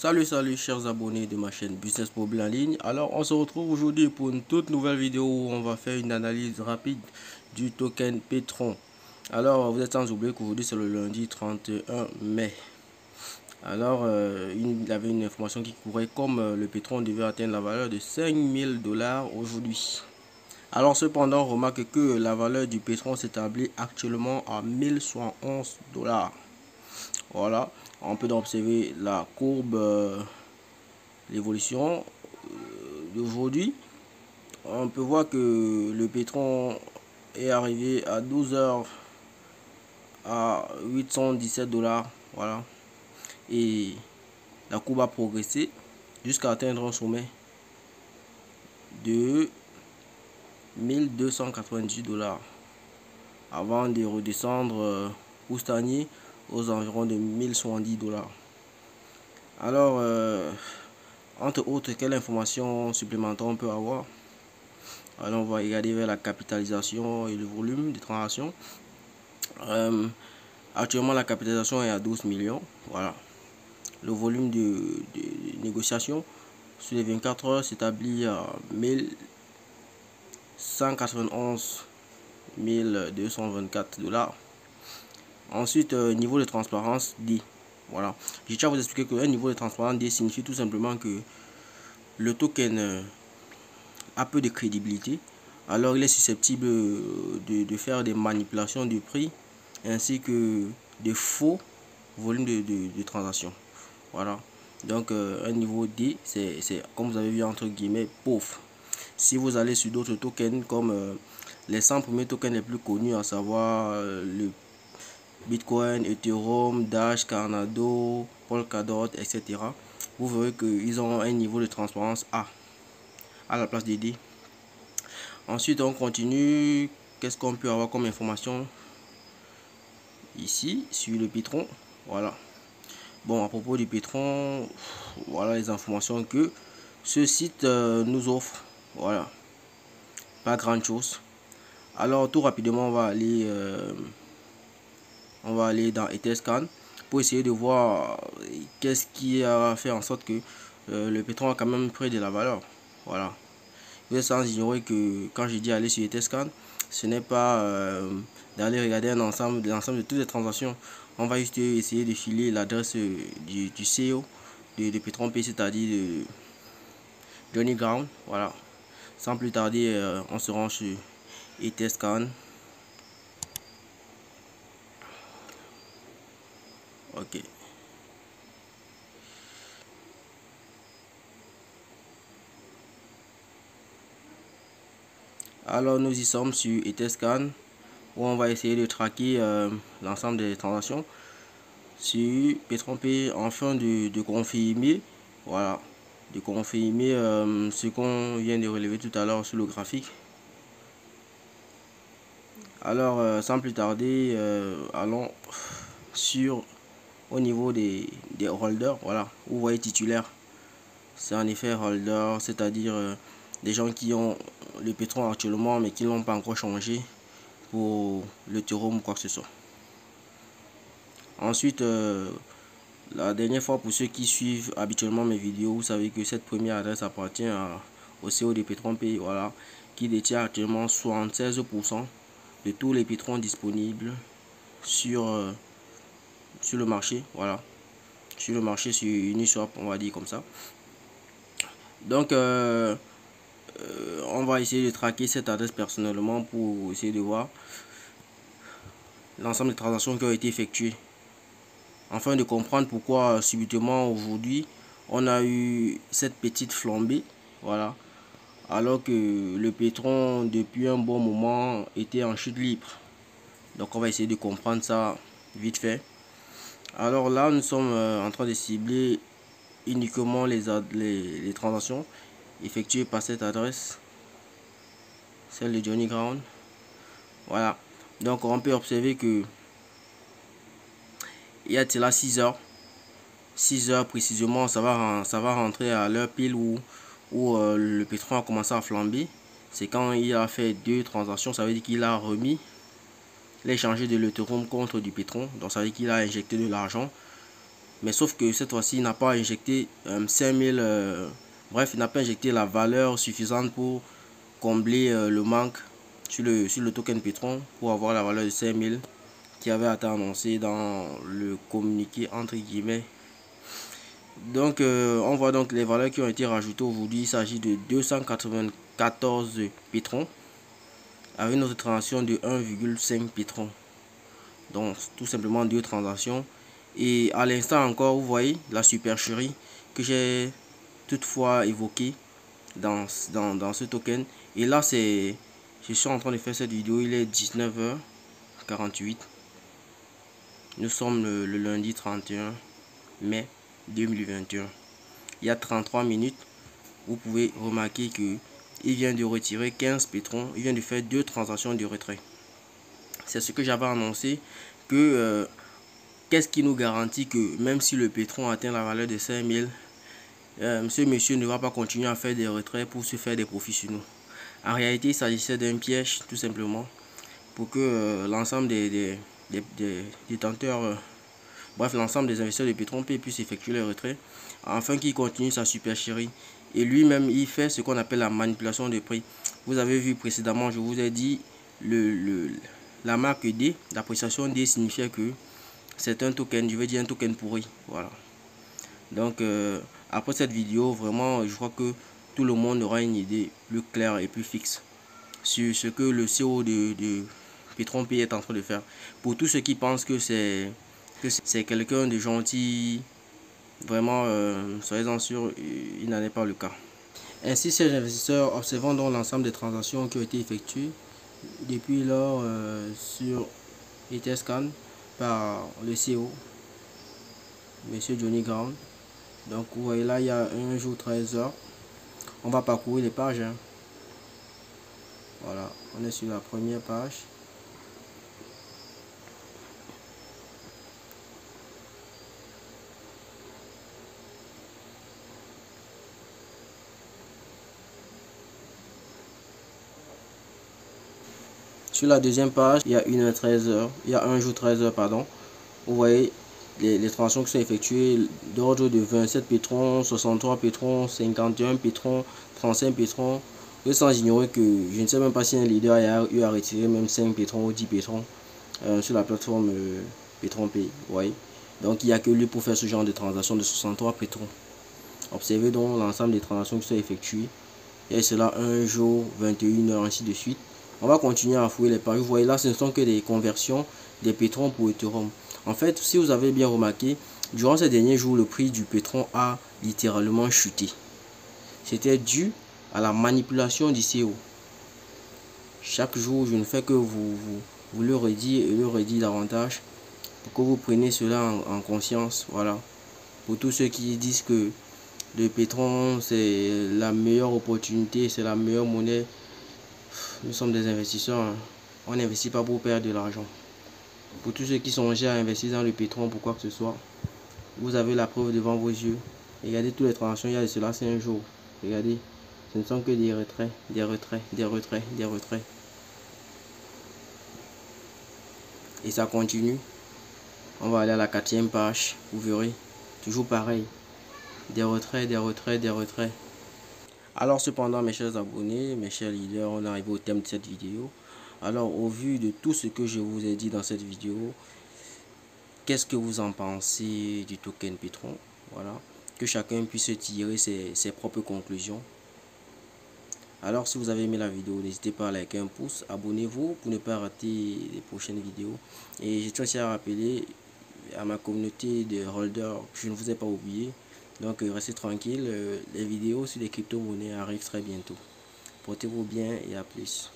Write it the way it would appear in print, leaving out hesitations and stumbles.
Salut chers abonnés de ma chaîne Business Mobile en ligne. Alors on se retrouve aujourd'hui pour une toute nouvelle vidéo où on va faire une analyse rapide du token Petron. Alors vous êtes sans oublier qu'aujourd'hui c'est le lundi 31 mai. Alors il y avait une information qui courait comme le Petron devait atteindre la valeur de 5000 $ aujourd'hui. Alors cependant remarque que la valeur du Petron s'établit actuellement à 1071 $. Voilà, on peut observer la courbe, l'évolution d'aujourd'hui. On peut voir que le Petron est arrivé à 12 h à 817 $. Voilà, et la courbe a progressé jusqu'à atteindre un sommet de 1298 $ avant de redescendre ou stagner aux environs de 1070 $. Alors entre autres, quelle information supplémentaire on peut avoir? Alors on va regarder vers la capitalisation et le volume de transactions. Actuellement la capitalisation est à 12 millions. Voilà, le volume de négociation sur les 24 heures s'établit à 1191 224 $. Ensuite, niveau de transparence D. Voilà, je tiens à vous expliquer que un niveau de transparence D signifie tout simplement que le token a peu de crédibilité. Alors il est susceptible de faire des manipulations de prix ainsi que de faux volumes de transactions. Voilà, donc un niveau D, c'est comme vous avez vu entre guillemets pauvre. Si vous allez sur d'autres tokens comme les 100 premiers tokens les plus connus, à savoir le Bitcoin, Ethereum, Dash, Cardano, Polkadot, etc., vous verrez qu'ils ont un niveau de transparence A à la place de D. Ensuite on continue. Qu'est-ce qu'on peut avoir comme information ici sur le Petron? Voilà, bon, à propos du Petron, voilà les informations que ce site nous offre. Voilà, pas grand chose. Alors tout rapidement on va aller dans Etherscan pour essayer de voir qu'est-ce qui a fait en sorte que le Petron a quand même pris de la valeur. Voilà, vous êtes sans ignorer que quand je dis aller sur Etherscan, ce n'est pas d'aller regarder l'ensemble de toutes les transactions. On va juste essayer de filer l'adresse du CEO de Petron P, c'est-à-dire de Johnny Ground. Voilà, sans plus tarder, on se rend sur Etherscan. Ok, alors nous y sommes sur Etherscan où on va essayer de traquer l'ensemble des transactions sur Petron P afin de confirmer, voilà, de confirmer ce qu'on vient de relever tout à l'heure sur le graphique. Alors sans plus tarder, allons sur au niveau des holders. Voilà, vous voyez titulaire, c'est en effet holder, c'est-à-dire des gens qui ont le Petron actuellement mais qui n'ont pas encore changé pour le Ethereum ou quoi que ce soit. Ensuite, la dernière fois, pour ceux qui suivent habituellement mes vidéos, vous savez que cette première adresse appartient au CEO de Petron P, voilà, qui détient actuellement 76% de tous les Petrons disponibles sur le marché. Voilà, sur le marché, sur Uniswap, on va dire comme ça. Donc on va essayer de traquer cette adresse personnellement pour essayer de voir l'ensemble des transactions qui ont été effectuées, afin de comprendre pourquoi subitement aujourd'hui on a eu cette petite flambée. Voilà, alors que le Petron depuis un bon moment était en chute libre. Donc on va essayer de comprendre ça vite fait. Alors là nous sommes en train de cibler uniquement les transactions effectuées par cette adresse, celle de Johnny Ground. Voilà, donc on peut observer que il y a de là 6 heures précisément, ça va rentrer à l'heure pile où le Petron a commencé à flamber. C'est quand il a fait 2 transactions, ça veut dire qu'il a remis, il a échangé de l'Ethereum contre du Petron, donc ça veut dire qu'il a injecté de l'argent Mais sauf que cette fois-ci, il n'a pas injecté 5000, bref, il n'a pas injecté la valeur suffisante pour combler le manque sur le token Petron pour avoir la valeur de 5000 qui avait été annoncé dans le communiqué entre guillemets. Donc on voit donc les valeurs qui ont été rajoutées aujourd'hui. Il s'agit de 294 Petron avec notre transaction de 1,5 Petron. Donc tout simplement 2 transactions. Et à l'instant encore, vous voyez la supercherie que j'ai toutefois évoquée dans ce token. Et là, je suis en train de faire cette vidéo, il est 19h48. Nous sommes le lundi 31 mai 2021. Il y a 33 minutes, vous pouvez remarquer que il vient de retirer 15 Petron. Il vient de faire 2 transactions de retrait. C'est ce que j'avais annoncé, que qu'est-ce qui nous garantit que même si le Petron atteint la valeur de 5000, ce monsieur ne va pas continuer à faire des retraits pour se faire des profits sur nous. En réalité, il s'agissait d'un piège tout simplement pour que l'ensemble des détenteurs, bref, l'ensemble des investisseurs de Petron puissent effectuer les retraits afin qu'il continue sa supercherie. Et lui-même, il fait ce qu'on appelle la manipulation de prix. Vous avez vu précédemment, je vous ai dit, la marque D, l'appréciation D signifiait que c'est un token, je veux dire un token pourri. Voilà. Donc, après cette vidéo, vraiment, je crois que tout le monde aura une idée plus claire et plus fixe sur ce que le CEO de Petron P est en train de faire. Pour tous ceux qui pensent que c'est quelqu'un de gentil, vraiment, soyez-en sûrs, il n'en est pas le cas. Ainsi, ces investisseurs observant donc l'ensemble des transactions qui ont été effectuées depuis lors sur Etherscan par le CEO, Monsieur Johnny Graham. Donc, vous voyez là, il y a un jour 13 heures. On va parcourir les pages. Hein. Voilà, on est sur la première page. Sur la deuxième page, il y a 1h13, il y a un jour 13 heures, pardon. Vous voyez les transactions qui sont effectuées d'ordre de 27 Petron, 63 Petron, 51 Petron, 35 Petron. Sans ignorer que je ne sais même pas si un leader a eu à retirer même 5 Petron ou 10 Petron sur la plateforme Petron Pay. Vous voyez. Donc il n'y a que lui pour faire ce genre de transactions de 63 Petron. Observez donc l'ensemble des transactions qui sont effectuées. Et cela un jour, 21 heures, ainsi de suite. On va continuer à fouiller les pages. Vous voyez là, ce ne sont que des conversions des Petron pour Ethereum. En fait, si vous avez bien remarqué, durant ces derniers jours, le prix du Petron a littéralement chuté. C'était dû à la manipulation du CEO. Chaque jour, je ne fais que vous le redire et le redire davantage pour que vous preniez cela en conscience. Voilà. Pour tous ceux qui disent que le Petron, c'est la meilleure opportunité, c'est la meilleure monnaie. Nous sommes des investisseurs, hein. On n'investit pas pour perdre de l'argent. Pour tous ceux qui songeaient à investir dans le Petron pour quoi que ce soit, vous avez la preuve devant vos yeux. Regardez toutes les transactions, il y a de cela 5 jours. Regardez, ce ne sont que des retraits, des retraits, des retraits, des retraits. Et ça continue. On va aller à la 4e page, vous verrez, toujours pareil. Des retraits, des retraits, des retraits. Alors cependant, mes chers abonnés, mes chers leaders, on arrive au thème de cette vidéo. Alors au vu de tout ce que je vous ai dit dans cette vidéo, qu'est-ce que vous en pensez du token Petron? Voilà, que chacun puisse tirer ses propres conclusions. Alors si vous avez aimé la vidéo, n'hésitez pas à liker un pouce, abonnez-vous pour ne pas rater les prochaines vidéos. Et je tiens aussi à rappeler à ma communauté de holders, je ne vous ai pas oublié. Donc restez tranquille, les vidéos sur les crypto-monnaies arrivent très bientôt. Portez-vous bien et à plus.